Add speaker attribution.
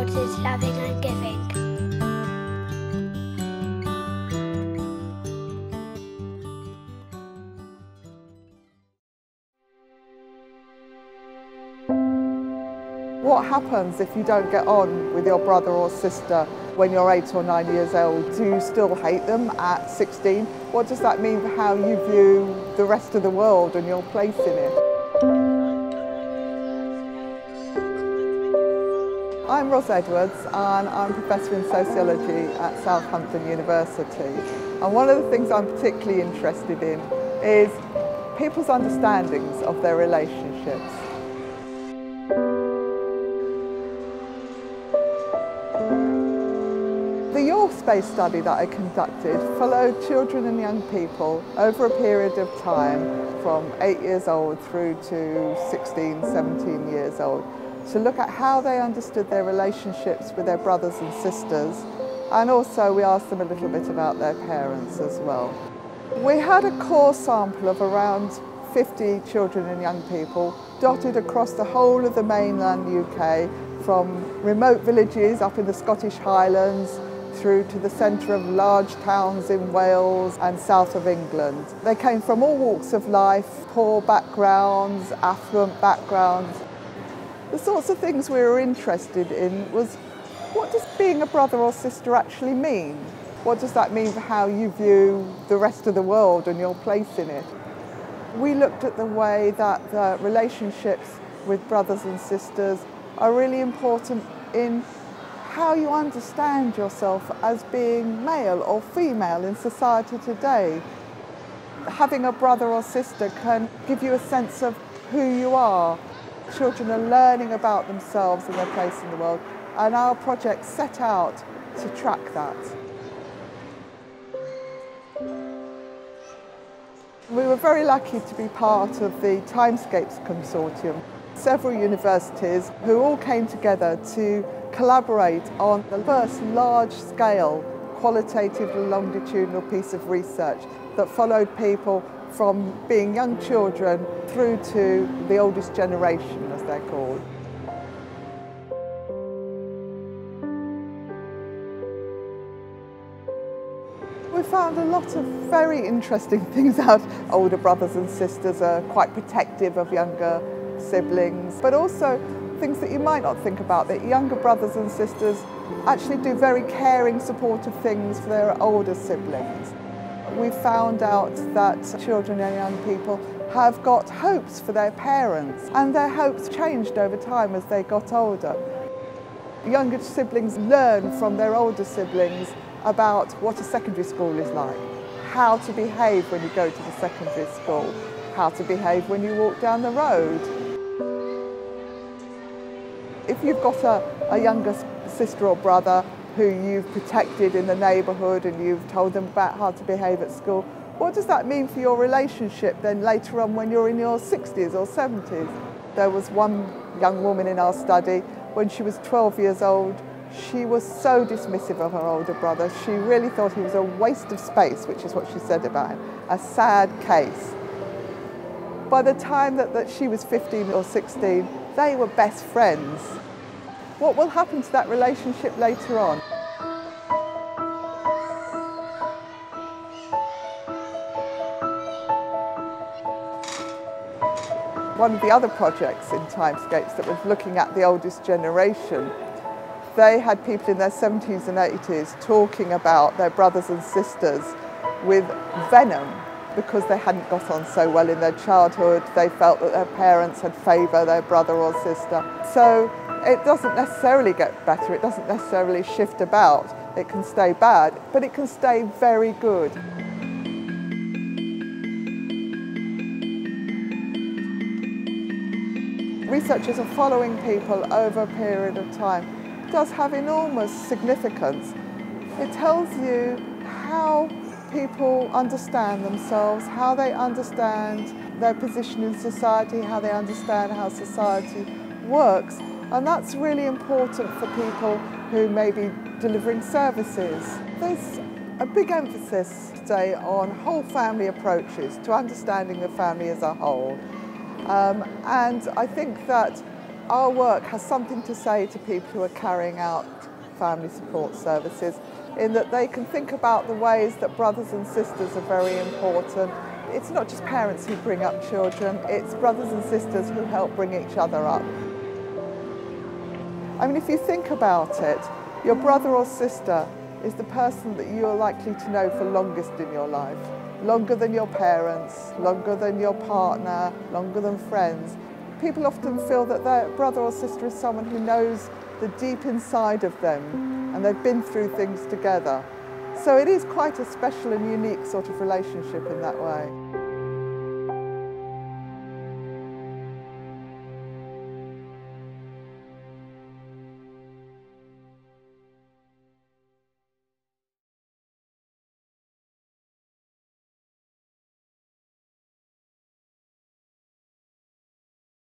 Speaker 1: world is loving and giving.
Speaker 2: What happens if you don't get on with your brother or sister when you're 8 or 9 years old? Do you still hate them at 16? What does that mean for how you view the rest of the world and your place in it? I'm Rosalind Edwards and I'm a Professor in Sociology at Southampton University. And one of the things I'm particularly interested in is people's understandings of their relationships. The space study that I conducted followed children and young people over a period of time from 8 years old through to 16, 17 years old to look at how they understood their relationships with their brothers and sisters, and also we asked them a little bit about their parents as well. We had a core sample of around 50 children and young people dotted across the whole of the mainland UK, from remote villages up in the Scottish Highlands through to the centre of large towns in Wales and south of England. They came from all walks of life, poor backgrounds, affluent backgrounds. The sorts of things we were interested in was, what does being a brother or sister actually mean? What does that mean for how you view the rest of the world and your place in it? We looked at the way that the relationships with brothers and sisters are really important in how you understand yourself as being male or female in society today. Having a brother or sister can give you a sense of who you are. Children are learning about themselves and their place in the world, and our project set out to track that. We were very lucky to be part of the Timescapes consortium. Several universities who all came together to collaborate on the first large-scale qualitative longitudinal piece of research that followed people from being young children through to the oldest generation, as they're called. We found a lot of very interesting things out. Older brothers and sisters are quite protective of younger siblings, but also things that you might not think about, that younger brothers and sisters actually do very caring, supportive things for their older siblings. We found out that children and young people have got hopes for their parents, and their hopes changed over time as they got older. Younger siblings learn from their older siblings about what a secondary school is like, how to behave when you go to the secondary school, how to behave when you walk down the road. If you've got a younger sister or brother who you've protected in the neighbourhood and you've told them about how to behave at school, what does that mean for your relationship then later on when you're in your 60s or 70s? There was one young woman in our study, when she was 12 years old, she was so dismissive of her older brother. She really thought he was a waste of space, which is what she said about him, a sad case. By the time that she was 15 or 16, they were best friends. What will happen to that relationship later on? One of the other projects in Timescapes that was looking at the oldest generation, they had people in their 70s and 80s talking about their brothers and sisters with venom, because they hadn't got on so well in their childhood. They felt that their parents had favoured their brother or sister. So it doesn't necessarily get better, it doesn't necessarily shift about. It can stay bad, but it can stay very good. Researchers are following people over a period of time. It does have enormous significance. It tells you how people understand themselves, how they understand their position in society, how they understand how society works. And that's really important for people who may be delivering services. There's a big emphasis today on whole family approaches to understanding the family as a whole. And I think that our work has something to say to people who are carrying out family support services, in that they can think about the ways that brothers and sisters are very important. It's not just parents who bring up children, it's brothers and sisters who help bring each other up. I mean, if you think about it, your brother or sister is the person that you are likely to know for longest in your life. Longer than your parents, longer than your partner, longer than friends. People often feel that their brother or sister is someone who knows the deep inside of them, and they've been through things together. So it is quite a special and unique sort of relationship in that way.